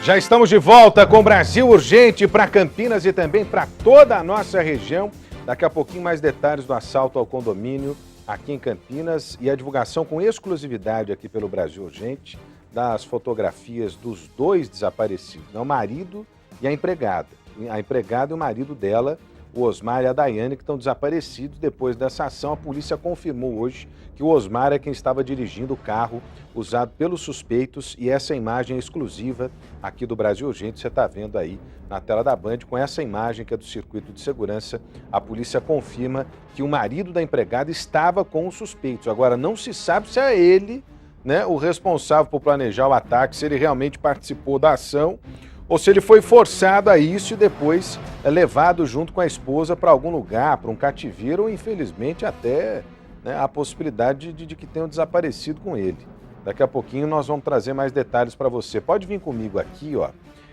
Já estamos de volta com o Brasil Urgente para Campinas e também para toda a nossa região. Daqui a pouquinho mais detalhes do assalto ao condomínio aqui em Campinas e a divulgação com exclusividade aqui pelo Brasil Urgente das fotografias dos dois desaparecidos, o marido e a empregada. A empregada e o marido dela, o Osmar e a Daiane, que estão desaparecidos. Depois dessa ação, a polícia confirmou hoje que o Osmar é quem estava dirigindo o carro usado pelos suspeitos, e essa imagem é exclusiva aqui do Brasil Urgente, você está vendo aí na tela da Band, com essa imagem que é do circuito de segurança, a polícia confirma que o marido da empregada estava com os suspeitos. Agora, não se sabe se é ele, né, o responsável por planejar o ataque, se ele realmente participou da ação, ou se ele foi forçado a isso e depois é levado junto com a esposa para algum lugar, para um cativeiro, ou infelizmente até, né, a possibilidade de que tenham desaparecido com ele. Daqui a pouquinho nós vamos trazer mais detalhes para você. Pode vir comigo aqui, ó.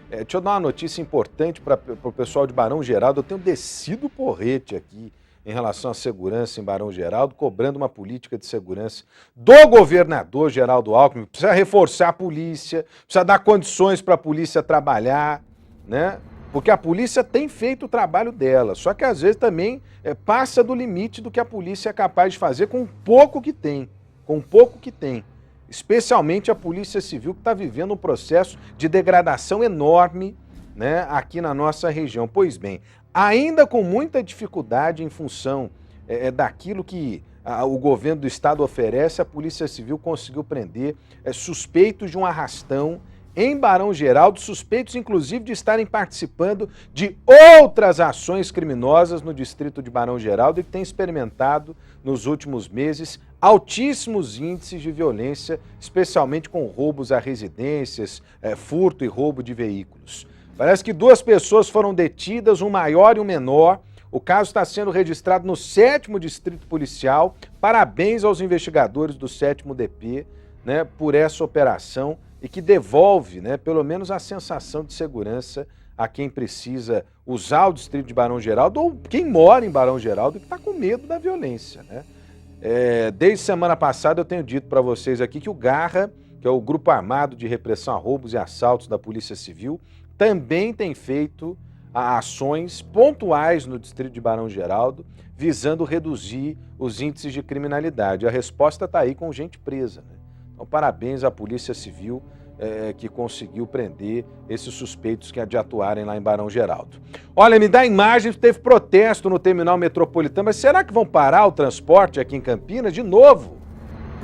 Deixa eu dar uma notícia importante para o pessoal de Barão Geraldo. Eu tenho descido o porrete aqui em relação à segurança em Barão Geraldo, cobrando uma política de segurança do governador Geraldo Alckmin. Precisa reforçar a polícia, precisa dar condições para a polícia trabalhar, né? Porque a polícia tem feito o trabalho dela, só que às vezes também passa do limite do que a polícia é capaz de fazer com o pouco que tem, Especialmente a Polícia Civil, que está vivendo um processo de degradação enorme, né, aqui na nossa região. Pois bem, ainda com muita dificuldade em função daquilo que o governo do estado oferece, a Polícia Civil conseguiu prender suspeitos de um arrastão em Barão Geraldo, suspeitos inclusive de estarem participando de outras ações criminosas no distrito de Barão Geraldo e que tem experimentado nos últimos meses altíssimos índices de violência, especialmente com roubos a residências, furto e roubo de veículos. Parece que 2 pessoas foram detidas, um maior e um menor. O caso está sendo registrado no 7º Distrito Policial. Parabéns aos investigadores do 7º DP, né, por essa operação e que devolve, né, pelo menos a sensação de segurança a quem precisa usar o distrito de Barão Geraldo ou quem mora em Barão Geraldo e que está com medo da violência, né? Desde semana passada eu tenho dito para vocês aqui que o Garra, que é o Grupo Armado de Repressão a Roubos e Assaltos da Polícia Civil, também tem feito ações pontuais no distrito de Barão Geraldo, visando reduzir os índices de criminalidade. A resposta está aí com gente presa, né? Então, parabéns à Polícia Civil que conseguiu prender esses suspeitos que de atuarem lá em Barão Geraldo. Olha, me dá imagens, teve protesto no terminal metropolitano, mas será que vão parar o transporte aqui em Campinas de novo?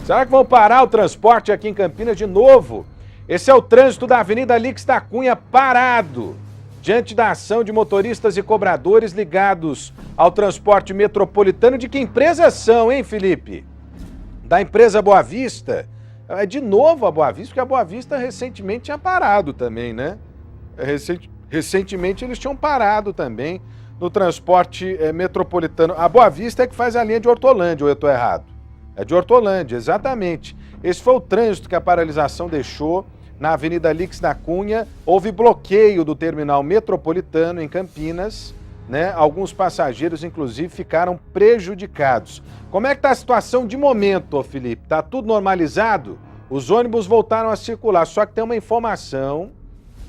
Será que vão parar o transporte aqui em Campinas de novo? Esse é o trânsito da Avenida Alix da Cunha parado, diante da ação de motoristas e cobradores ligados ao transporte metropolitano. De que empresa são, hein, Felipe? Da empresa Boa Vista? É de novo a Boa Vista, porque a Boa Vista recentemente tinha parado também, né? Recentemente eles tinham parado também no transporte metropolitano. A Boa Vista é que faz a linha de Hortolândia, ou eu estou errado? É de Hortolândia, exatamente. Esse foi o trânsito que a paralisação deixou na Avenida Alix da Cunha. Houve bloqueio do terminal metropolitano em Campinas, né? Alguns passageiros, inclusive, ficaram prejudicados. Como é que está a situação de momento, ô Felipe? Está tudo normalizado? Os ônibus voltaram a circular, só que tem uma informação,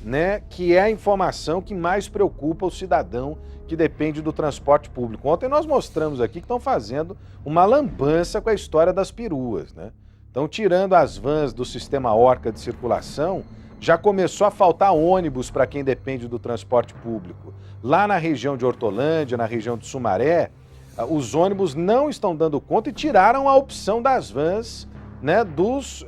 né, que é a informação que mais preocupa o cidadão que depende do transporte público. Ontem nós mostramos aqui que estão fazendo uma lambança com a história das peruas, né? Estão tirando as vans do sistema Orca de circulação. Já começou a faltar ônibus para quem depende do transporte público. Lá na região de Hortolândia, na região de Sumaré, os ônibus não estão dando conta e tiraram a opção das vans, né, dos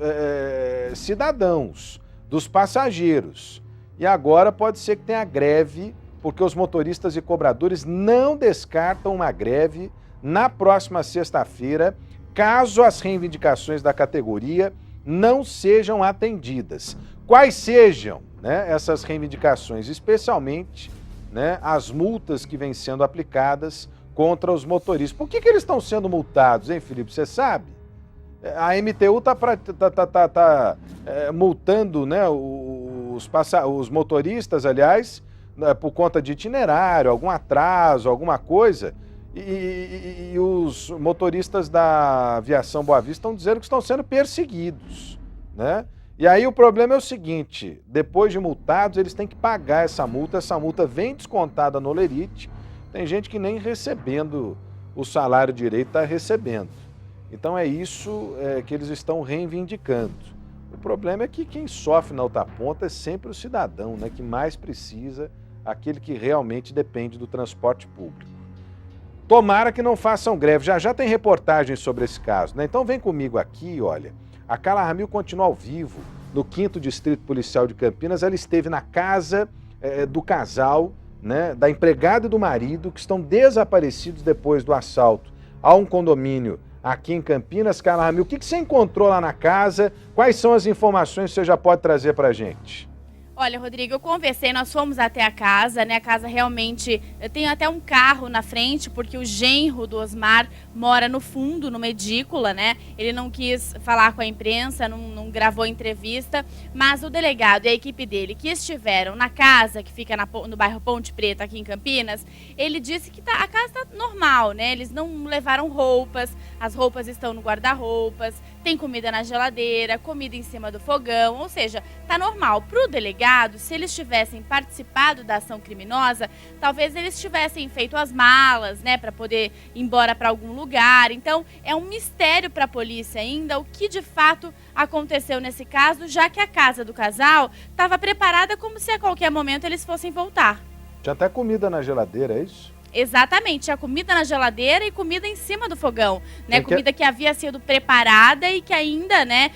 cidadãos, dos passageiros. E agora pode ser que tenha greve, porque os motoristas e cobradores não descartam uma greve na próxima sexta-feira, caso as reivindicações da categoria não sejam atendidas. Quais sejam, né, essas reivindicações? Especialmente, né, as multas que vêm sendo aplicadas contra os motoristas. Por que eles estão sendo multados, hein, Felipe? Você sabe? A MTU está multando, né, os motoristas, aliás, por conta de itinerário, algum atraso, alguma coisa. E os motoristas da aviação Boa Vista estão dizendo que estão sendo perseguidos, né? E aí o problema é o seguinte, depois de multados, eles têm que pagar essa multa vem descontada no Olerite, tem gente que nem recebendo o salário direito está recebendo. Então é isso que eles estão reivindicando. O problema é que quem sofre na outra ponta é sempre o cidadão, né, que mais precisa, aquele que realmente depende do transporte público. Tomara que não façam greve, já tem reportagens sobre esse caso, né? Então vem comigo aqui, olha, a Carla Ramil continua ao vivo no 5º Distrito Policial de Campinas, ela esteve na casa do casal, né, da empregada e do marido, que estão desaparecidos depois do assalto a um condomínio aqui em Campinas. Carla Ramil, o que você encontrou lá na casa? Quais são as informações que você já pode trazer para a gente? Olha, Rodrigo, eu conversei, nós fomos até a casa, né? A casa realmente tem até um carro na frente, porque o genro do Osmar mora no fundo, numa edícula, né? Ele não quis falar com a imprensa, não gravou entrevista, mas o delegado e a equipe dele que estiveram na casa, que fica no bairro Ponte Preta, aqui em Campinas, ele disse que a casa está normal, né? Eles não levaram roupas, as roupas estão no guarda-roupas, tem comida na geladeira, comida em cima do fogão, ou seja, tá normal. Pro delegado, se eles tivessem participado da ação criminosa, talvez eles tivessem feito as malas, né, para poder ir embora para algum lugar. Então, é um mistério para a polícia ainda o que de fato aconteceu nesse caso, já que a casa do casal estava preparada como se a qualquer momento eles fossem voltar. Tinha até comida na geladeira, é isso? Exatamente, tinha comida na geladeira e comida em cima do fogão, né? Comida que havia sido preparada e que ainda, né,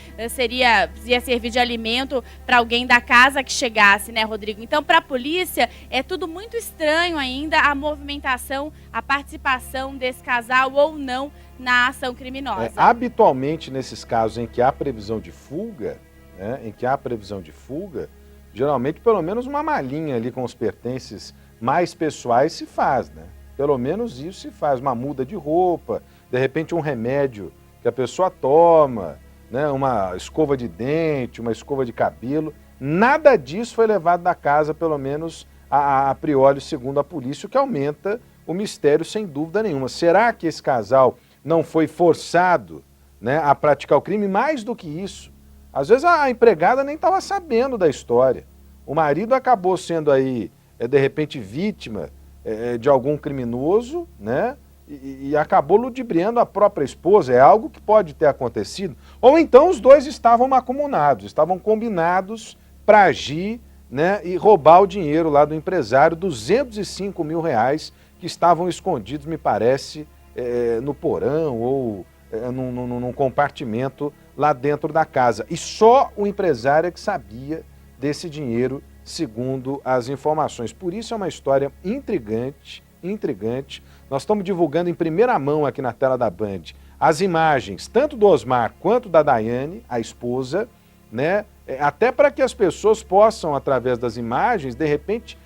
ia servir de alimento para alguém da casa que chegasse, né, Rodrigo? Então, para a polícia, é tudo muito estranho ainda a movimentação, a participação desse casal ou não na ação criminosa. Habitualmente, nesses casos em que há previsão de fuga, geralmente pelo menos uma malinha ali com os pertences mais pessoais se faz, né? Pelo menos isso se faz, uma muda de roupa, de repente um remédio que a pessoa toma, né? Uma escova de dente, uma escova de cabelo. Nada disso foi levado da casa, pelo menos a priori, segundo a polícia, o que aumenta o mistério sem dúvida nenhuma. Será que esse casal não foi forçado, né, a praticar o crime? Mais do que isso, às vezes a empregada nem estava sabendo da história. O marido acabou sendo aí de repente vítima de algum criminoso, né? E acabou ludibriando a própria esposa. É algo que pode ter acontecido. Ou então os dois estavam mancomunados, estavam combinados para agir, né, e roubar o dinheiro lá do empresário, 205 mil reais que estavam escondidos, me parece, no porão ou num compartimento lá dentro da casa. E só o empresário é que sabia desse dinheiro, segundo as informações. Por isso é uma história intrigante. Nós estamos divulgando em primeira mão aqui na tela da Band as imagens, tanto do Osmar quanto da Daiane, a esposa, né? Até para que as pessoas possam, através das imagens, de repente,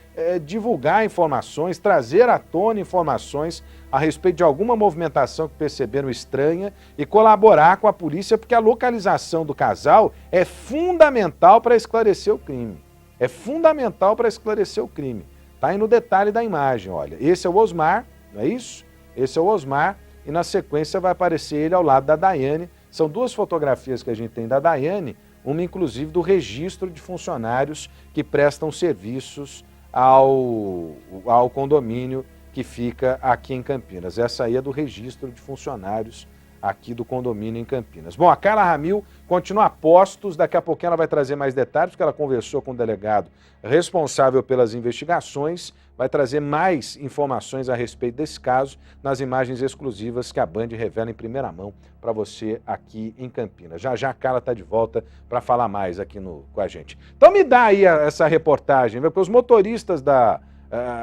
divulgar informações, trazer à tona informações a respeito de alguma movimentação que perceberam estranha e colaborar com a polícia, porque a localização do casal é fundamental para esclarecer o crime. É fundamental para esclarecer o crime. Está aí no detalhe da imagem, olha. Esse é o Osmar, não é isso? Esse é o Osmar e na sequência vai aparecer ele ao lado da Daiane. São duas fotografias que a gente tem da Daiane, uma inclusive do registro de funcionários que prestam serviços ao condomínio que fica aqui em Campinas. Essa aí é do registro de funcionários aqui do condomínio em Campinas. Bom, a Carla Ramil continua a postos, daqui a pouquinho ela vai trazer mais detalhes, porque ela conversou com o delegado responsável pelas investigações, vai trazer mais informações a respeito desse caso nas imagens exclusivas que a Band revela em primeira mão para você aqui em Campinas. Já a Carla está de volta para falar mais aqui com a gente. Então me dá aí essa reportagem, porque os motoristas da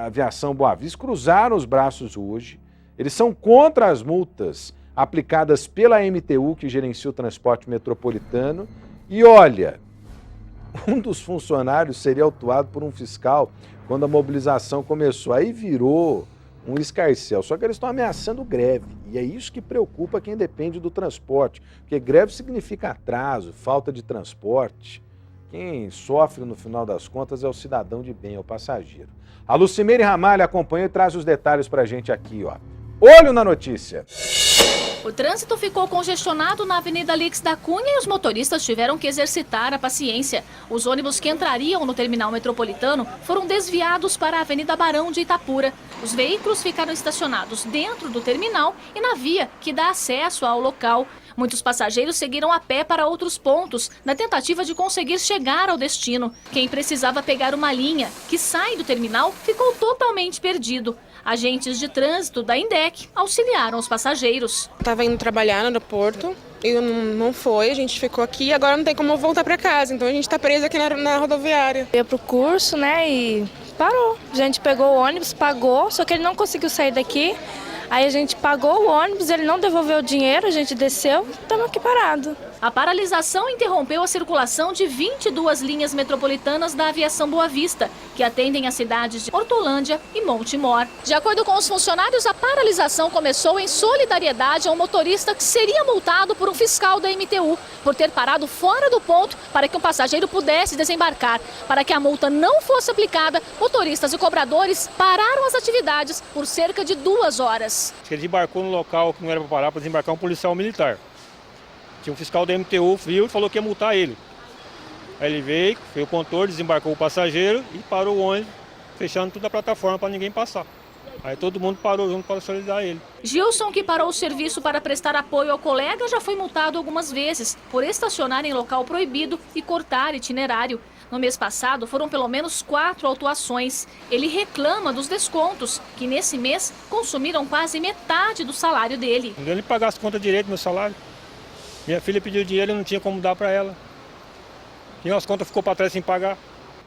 Aviação Boa Vista cruzaram os braços hoje, eles são contra as multas aplicadas pela MTU, que gerencia o transporte metropolitano. E olha, um dos funcionários seria autuado por um fiscal quando a mobilização começou. Aí virou um escarcéu. Só que eles estão ameaçando greve. E é isso que preocupa quem depende do transporte. Porque greve significa atraso, falta de transporte. Quem sofre, no final das contas, é o cidadão de bem, é o passageiro. A Lucimeire Ramalho acompanha e traz os detalhes para a gente aqui, ó. Olho na notícia. O trânsito ficou congestionado na Avenida Alix da Cunha e os motoristas tiveram que exercitar a paciência. Os ônibus que entrariam no terminal metropolitano foram desviados para a Avenida Barão de Itapura. Os veículos ficaram estacionados dentro do terminal e na via que dá acesso ao local. Muitos passageiros seguiram a pé para outros pontos, na tentativa de conseguir chegar ao destino. Quem precisava pegar uma linha que sai do terminal ficou totalmente perdido. Agentes de trânsito da INDEC auxiliaram os passageiros. Estava indo trabalhar no aeroporto e não foi, a gente ficou aqui e agora não tem como voltar para casa, então a gente está preso aqui na rodoviária. Eu ia pro curso, né, e parou. A gente pegou o ônibus, pagou, só que ele não conseguiu sair daqui. Aí a gente pagou o ônibus, ele não devolveu o dinheiro, a gente desceu, estamos aqui parados. A paralisação interrompeu a circulação de 22 linhas metropolitanas da Aviação Boa Vista, que atendem as cidades de Hortolândia e Montemor. De acordo com os funcionários, a paralisação começou em solidariedade a um motorista que seria multado por um fiscal da MTU por ter parado fora do ponto para que um passageiro pudesse desembarcar. Para que a multa não fosse aplicada, motoristas e cobradores pararam as atividades por cerca de 2 horas. Ele desembarcou no local que não era para parar, para desembarcar um policial militar. Tinha um fiscal da MTU, viu e falou que ia multar ele. Aí ele veio, fez o contorno, desembarcou o passageiro e parou o ônibus, fechando toda a plataforma para ninguém passar. Aí todo mundo parou junto para solidarizar ele. Gilson, que parou o serviço para prestar apoio ao colega, já foi multado algumas vezes por estacionar em local proibido e cortar itinerário. No mês passado, foram pelo menos 4 autuações. Ele reclama dos descontos, que nesse mês consumiram quase metade do salário dele. Não deu nem pagar as contas direito do meu salário. Minha filha pediu dinheiro e não tinha como dar para ela. E as contas ficou para trás sem pagar.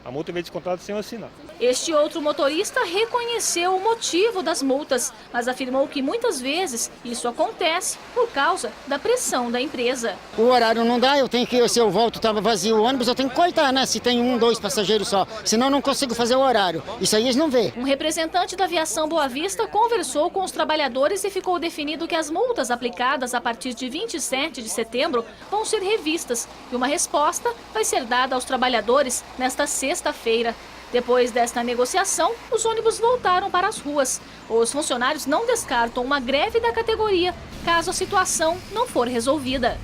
A multa veio descontada sem eu assinar. Este outro motorista reconheceu o motivo das multas, mas afirmou que muitas vezes isso acontece por causa da pressão da empresa. O horário não dá, se eu volto, estava vazio o ônibus, eu tenho que cortar, né? Se tem 1, 2 passageiros só, senão eu não consigo fazer o horário. Isso aí eles não vê. Um representante da Aviação Boa Vista conversou com os trabalhadores e ficou definido que as multas aplicadas a partir de 27 de setembro vão ser revistas e uma resposta vai ser dada aos trabalhadores nesta sexta-feira. Depois desta negociação, os ônibus voltaram para as ruas. Os funcionários não descartam uma greve da categoria, caso a situação não for resolvida.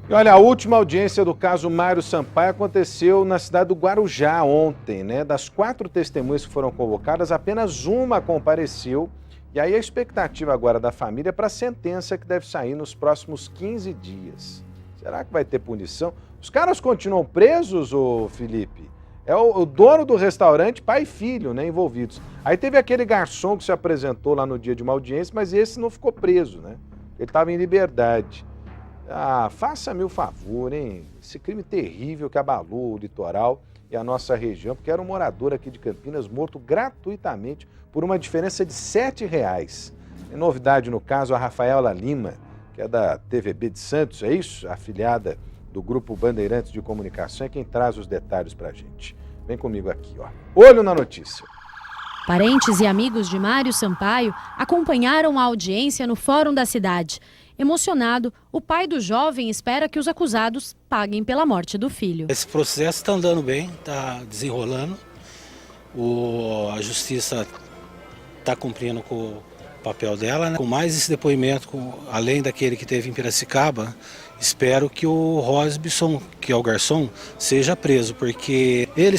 E olha, a última audiência do caso Mário Sampaio aconteceu na cidade do Guarujá ontem, né? Das 4 testemunhas que foram convocadas, apenas uma compareceu. E aí a expectativa agora da família é para a sentença que deve sair nos próximos 15 dias. Será que vai ter punição? Os caras continuam presos, ô Felipe? É o dono do restaurante, pai e filho, né, envolvidos. Aí teve aquele garçom que se apresentou lá no dia de uma audiência, mas esse não ficou preso, né? Ele estava em liberdade. Ah, faça-me o favor, hein? Esse crime terrível que abalou o litoral e a nossa região, porque era um morador aqui de Campinas morto gratuitamente por uma diferença de R$7. Tem novidade no caso, a Rafaela Lima, que é da TVB de Santos, é isso? Afiliada do Grupo Bandeirantes de Comunicação, é quem traz os detalhes pra gente. Vem comigo aqui, ó. Olho na notícia. Parentes e amigos de Mário Sampaio acompanharam a audiência no Fórum da cidade. Emocionado, o pai do jovem espera que os acusados paguem pela morte do filho. Esse processo está andando bem, está desenrolando. A justiça está cumprindo com o papel dela, né? Com mais esse depoimento, além daquele que teve em Piracicaba, espero que o Rosbison, que é o garçom, seja preso, porque ele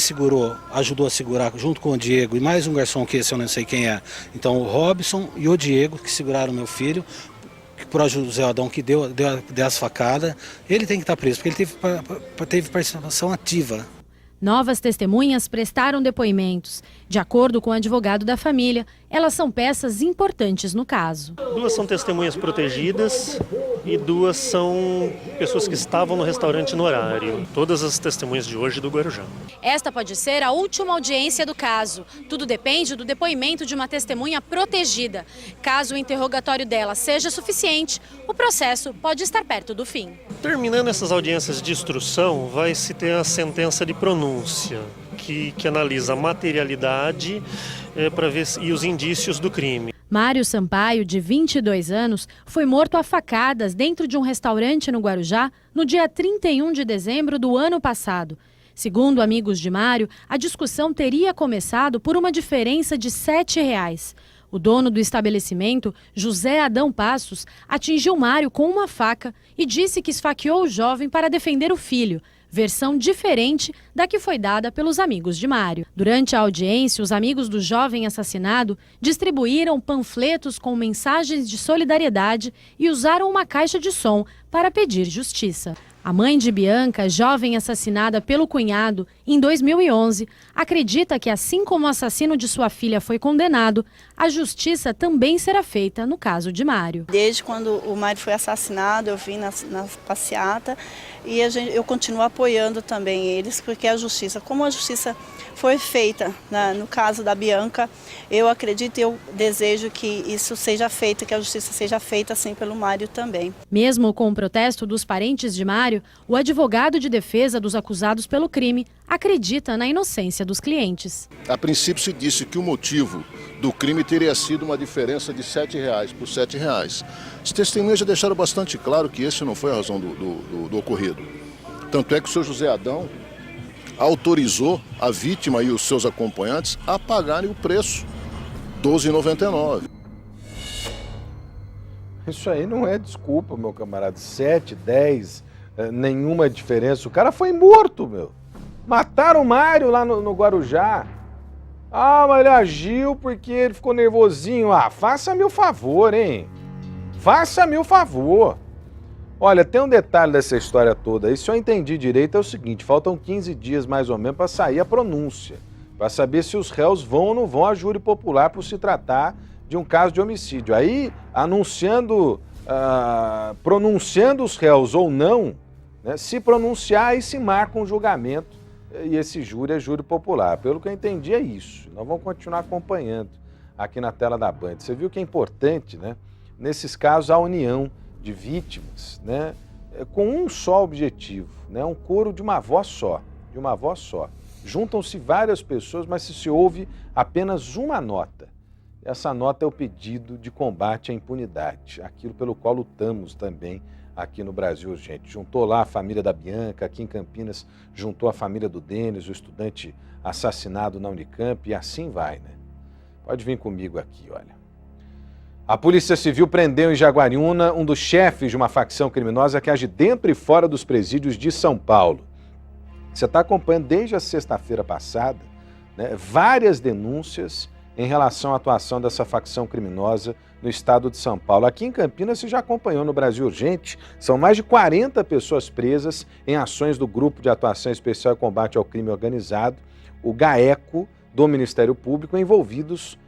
ajudou a segurar junto com o Diego e mais um garçom que esse eu não sei quem é. Então o Robson e o Diego que seguraram meu filho, por o José Adão que deu as facadas, ele tem que estar preso, porque ele teve participação ativa. Novas testemunhas prestaram depoimentos. De acordo com o advogado da família, elas são peças importantes no caso. 2 são testemunhas protegidas e 2 são pessoas que estavam no restaurante no horário. Todas as testemunhas de hoje do Guarujá. Esta pode ser a última audiência do caso. Tudo depende do depoimento de uma testemunha protegida. Caso o interrogatório dela seja suficiente, o processo pode estar perto do fim. Terminando essas audiências de instrução, vai se ter a sentença de pronúncia, que analisa a materialidade e os indícios do crime. Mário Sampaio, de 22 anos, foi morto a facadas dentro de um restaurante no Guarujá no dia 31 de dezembro do ano passado. Segundo amigos de Mário, a discussão teria começado por uma diferença de R$7. O dono do estabelecimento, José Adão Passos, atingiu Mário com uma faca e disse que esfaqueou o jovem para defender o filho, versão diferente da que foi dada pelos amigos de Mário. Durante a audiência, os amigos do jovem assassinado distribuíram panfletos com mensagens de solidariedade e usaram uma caixa de som para pedir justiça. A mãe de Bianca, jovem assassinada pelo cunhado em 2011, acredita que, assim como o assassino de sua filha foi condenado, a justiça também será feita no caso de Mário. Desde quando o Mário foi assassinado, eu vim na passeata e eu continuo apoiando também eles, porque a justiça, como a justiça foi feita no caso da Bianca, eu acredito e eu desejo que isso seja feito, que a justiça seja feita assim pelo Mário também. Mesmo com o protesto dos parentes de Mário, o advogado de defesa dos acusados pelo crime acredita na inocência dos clientes. A princípio se disse que o motivo do crime teria sido uma diferença de R$7 por R$7. Os testemunhas já deixaram bastante claro que esse não foi a razão do ocorrido. Tanto é que o senhor José Adão autorizou a vítima e os seus acompanhantes a pagarem o preço, R$12,99. Isso aí não é desculpa, meu camarada. 7, 10, nenhuma diferença. O cara foi morto, meu. Mataram o Mário lá no Guarujá. Ah, mas ele agiu porque ele ficou nervosinho. Ah, faça-me o favor, hein? Faça-me o favor. Olha, tem um detalhe dessa história toda aí. Se eu entendi direito, é o seguinte: faltam 15 dias mais ou menos para sair a pronúncia, para saber se os réus vão ou não vão a júri popular por se tratar de um caso de homicídio. Aí, pronunciando os réus ou não, né, se pronunciar, aí se marca um julgamento e esse júri é júri popular. Pelo que eu entendi, é isso. Nós vamos continuar acompanhando aqui na tela da Band. Você viu que é importante, né? Nesses casos, a união de vítimas, né, com um só objetivo, né, um coro de uma voz só, Juntam-se várias pessoas, mas se ouve apenas uma nota. Essa nota é o pedido de combate à impunidade, aquilo pelo qual lutamos também aqui no Brasil Urgente. Juntou lá a família da Bianca, aqui em Campinas juntou a família do Denis, o estudante assassinado na Unicamp, e assim vai, né? Pode vir comigo aqui, olha. A Polícia Civil prendeu em Jaguariúna um dos chefes de uma facção criminosa que age dentro e fora dos presídios de São Paulo. Você está acompanhando desde a sexta-feira passada, né, várias denúncias em relação à atuação dessa facção criminosa no estado de São Paulo. Aqui em Campinas, você já acompanhou no Brasil Urgente, são mais de 40 pessoas presas em ações do Grupo de Atuação Especial e Combate ao Crime Organizado, o GAECO, do Ministério Público, envolvidos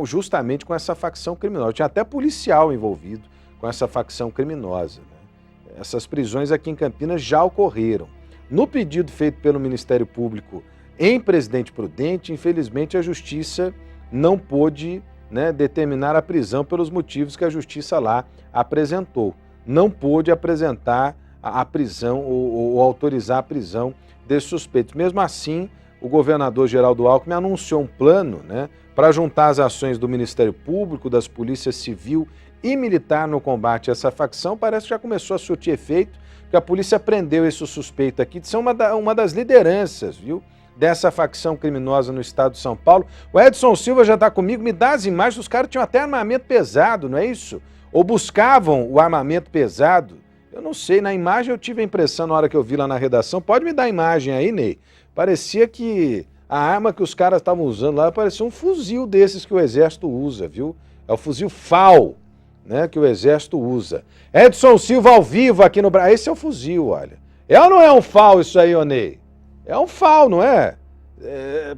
justamente com essa facção criminosa. Tinha até policial envolvido com essa facção criminosa, né? Essas prisões aqui em Campinas já ocorreram. No pedido feito pelo Ministério Público em Presidente Prudente, infelizmente a Justiça não pôde, né, determinar a prisão pelos motivos que a Justiça lá apresentou. Não pôde apresentar a prisão ou autorizar a prisão desses suspeitos. Mesmo assim, o governador Geraldo Alckmin anunciou um plano, né, para juntar as ações do Ministério Público, das Polícias Civil e Militar no combate a essa facção. Parece que já começou a surtir efeito, porque a polícia prendeu esse suspeito aqui de ser uma das lideranças, viu, dessa facção criminosa no estado de São Paulo. O Edson Silva já está comigo, me dá as imagens, os caras tinham até armamento pesado, não é isso? Ou buscavam o armamento pesado. Eu não sei, na imagem eu tive a impressão na hora que eu vi lá na redação, pode me dar a imagem aí, Ney? Parecia que a arma que os caras estavam usando lá parecia um fuzil desses que o Exército usa, viu? É o fuzil FAL, né, que o Exército usa. Edson Silva ao vivo aqui no Brasil. Esse é o fuzil, olha. É ou não é um FAL isso aí, ô Ney? É um FAL, não é?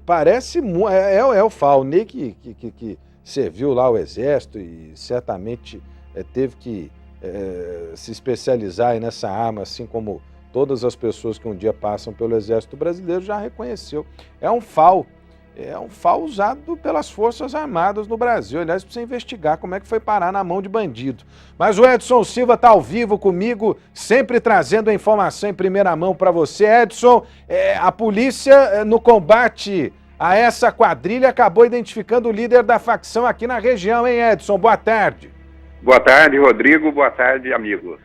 Parece... É o FAL. O Ney que serviu lá o Exército e certamente teve que se especializar aí nessa arma, assim como todas as pessoas que um dia passam pelo Exército Brasileiro já reconheceu. É um FAL usado pelas Forças Armadas no Brasil. Aliás, precisa investigar como é que foi parar na mão de bandido. Mas o Edson Silva está ao vivo comigo, sempre trazendo a informação em primeira mão para você. Edson, a polícia no combate a essa quadrilha acabou identificando o líder da facção aqui na região, hein, Edson? Boa tarde. Boa tarde, Rodrigo. Boa tarde, amigos.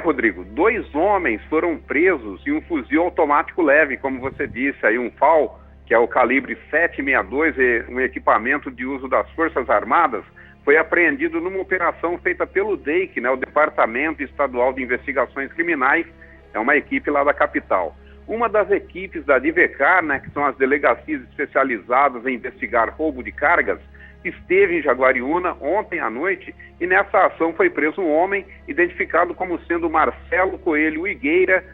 Rodrigo, 2 homens foram presos em um fuzil automático leve, como você disse aí, um FAL, que é o calibre 7,62, um equipamento de uso das Forças Armadas, foi apreendido numa operação feita pelo DEIC, né, o Departamento Estadual de Investigações Criminais, é uma equipe lá da capital. Uma das equipes da DIVECAR, né, que são as delegacias especializadas em investigar roubo de cargas, esteve em Jaguariúna ontem à noite e nessa ação foi preso um homem identificado como sendo Marcelo Coelho Higueira,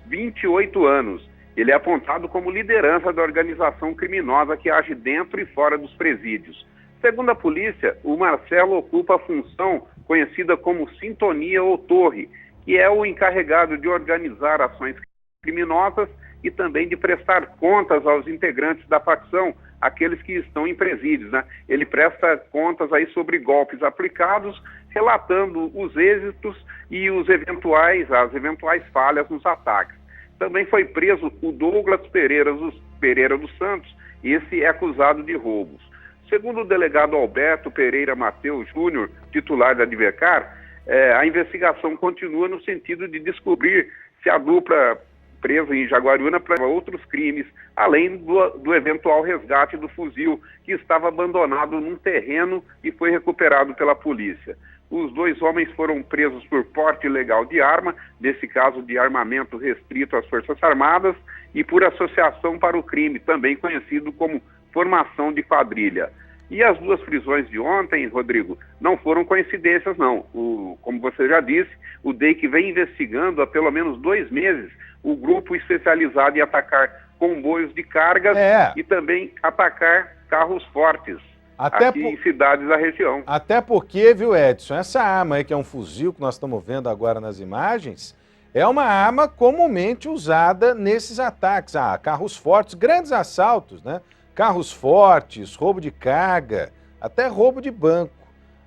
28 anos. Ele é apontado como liderança da organização criminosa que age dentro e fora dos presídios. Segundo a polícia, o Marcelo ocupa a função conhecida como sintonia ou torre, que é o encarregado de organizar ações criminosas e também de prestar contas aos integrantes da facção, aqueles que estão em presídios, né? Ele presta contas aí sobre golpes aplicados, relatando os êxitos e as eventuais falhas nos ataques. Também foi preso o Douglas Pereira dos Santos, esse é acusado de roubos. Segundo o delegado Alberto Pereira Mateus Júnior, titular da DIVECAR, a investigação continua no sentido de descobrir se a dupla presa em Jaguariúna para outros crimes, além do eventual resgate do fuzil que estava abandonado num terreno e foi recuperado pela polícia. Os dois homens foram presos por porte ilegal de arma, nesse caso de armamento restrito às Forças Armadas, e por associação para o crime, também conhecido como formação de quadrilha. E as duas prisões de ontem, Rodrigo, não foram coincidências, não. Como você já disse, o DEIC vem investigando há pelo menos 2 meses o grupo especializado em atacar comboios de cargas e também atacar carros fortes em cidades da região. Até porque, viu, Edson, essa arma aí, que é um fuzil que nós estamos vendo agora nas imagens, é uma arma comumente usada nesses ataques a carros fortes, grandes assaltos, né? Carros fortes, roubo de carga, até roubo de banco.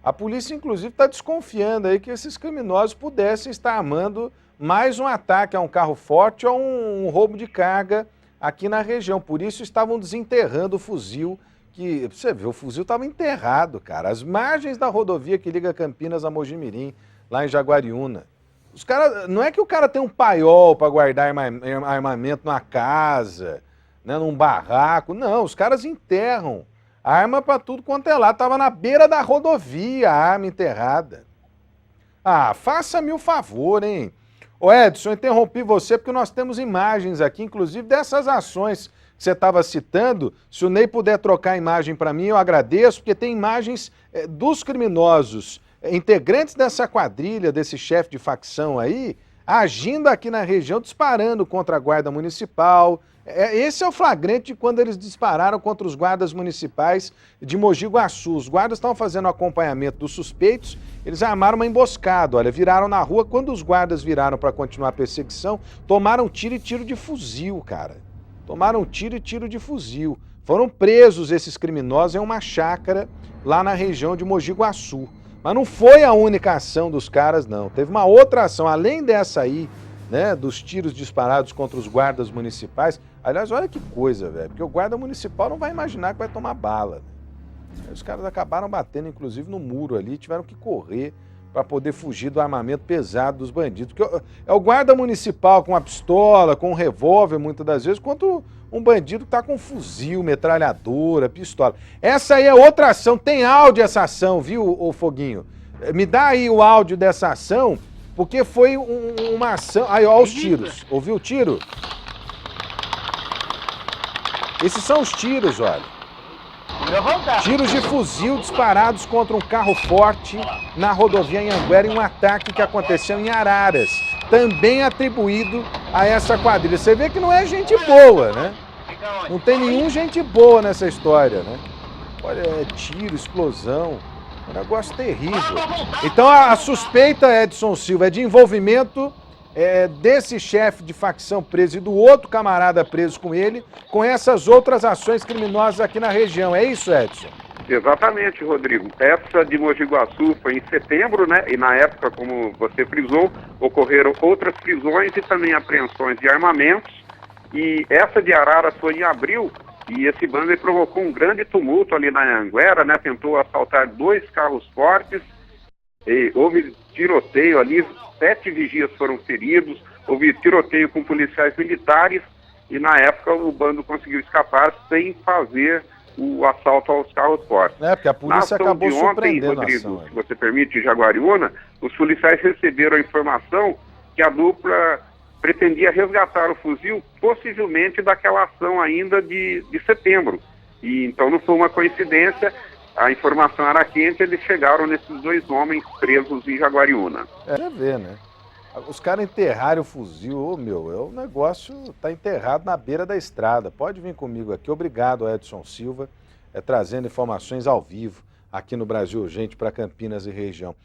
A polícia, inclusive, está desconfiando aí que esses criminosos pudessem estar armando mais um ataque a um carro forte ou um roubo de carga aqui na região. Por isso estavam desenterrando o fuzil, que você vê, o fuzil estava enterrado, cara. As margens da rodovia que liga Campinas a Mojimirim, lá em Jaguariúna. Os caras, não é que o cara tem um paiol para guardar armamento na casa, né, num barraco. Não, os caras enterram arma para tudo quanto é lá. Tava na beira da rodovia a arma enterrada. Ah, faça-me o favor, hein? Ô Edson, eu interrompi você porque nós temos imagens aqui, inclusive dessas ações que você estava citando. Se o Ney puder trocar a imagem para mim, eu agradeço, porque tem imagens dos criminosos, integrantes dessa quadrilha, desse chefe de facção aí, agindo aqui na região, disparando contra a guarda municipal. Esse é o flagrante de quando eles dispararam contra os guardas municipais de Mogi Guaçu. Os guardas estavam fazendo acompanhamento dos suspeitos, eles armaram uma emboscada, olha, viraram na rua. Quando os guardas viraram para continuar a perseguição, tomaram tiro e tiro de fuzil, cara. Tomaram tiro e tiro de fuzil. Foram presos esses criminosos em uma chácara lá na região de Mogi Guaçu. Mas não foi a única ação dos caras, não. Teve uma outra ação, além dessa aí, né, dos tiros disparados contra os guardas municipais. Aliás, olha que coisa, velho, porque o guarda municipal não vai imaginar que vai tomar bala. Né? Os caras acabaram batendo, inclusive, no muro ali, tiveram que correr para poder fugir do armamento pesado dos bandidos. Porque é o guarda municipal com a pistola, com um revólver, muitas das vezes, quanto um bandido que está com fuzil, metralhadora, pistola. Essa aí é outra ação, tem áudio essa ação, viu, ô Foguinho? Me dá aí o áudio dessa ação, porque foi uma ação... Aí, ó, os tiros. Ouviu o tiro? Esses são os tiros, olha. Tiros de fuzil disparados contra um carro forte na rodovia Anhanguera em um ataque que aconteceu em Araras, também atribuído a essa quadrilha. Você vê que não é gente boa, né? Não tem nenhum gente boa nessa história, né? Olha, é tiro, explosão, um negócio terrível. Então a suspeita, Edson Silva, é de envolvimento desse chefe de facção preso e do outro camarada preso com ele, com essas outras ações criminosas aqui na região. É isso, Edson? Exatamente, Rodrigo. Essa de Mogi Guaçu foi em setembro, né? E na época, como você frisou, ocorreram outras prisões e também apreensões de armamentos. E essa de Araras foi em abril, e esse bando provocou um grande tumulto ali na Anhanguera, né? Tentou assaltar 2 carros fortes, e houve tiroteio ali, 7 vigias foram feridos, houve tiroteio com policiais militares, e na época o bando conseguiu escapar sem fazer o assalto aos carros fortes. Porque a polícia acabou surpreendendo Rodrigo, a ação. se você permite, em Jaguariúna, os policiais receberam a informação que a dupla pretendia resgatar o fuzil, possivelmente daquela ação ainda de setembro. E então não foi uma coincidência, a informação era quente, eles chegaram nesses 2 homens presos em Jaguariúna. Você vê, né? Os caras enterraram o fuzil, o negócio está enterrado na beira da estrada. Pode vir comigo aqui. Obrigado, Edson Silva, trazendo informações ao vivo aqui no Brasil Urgente para Campinas e região.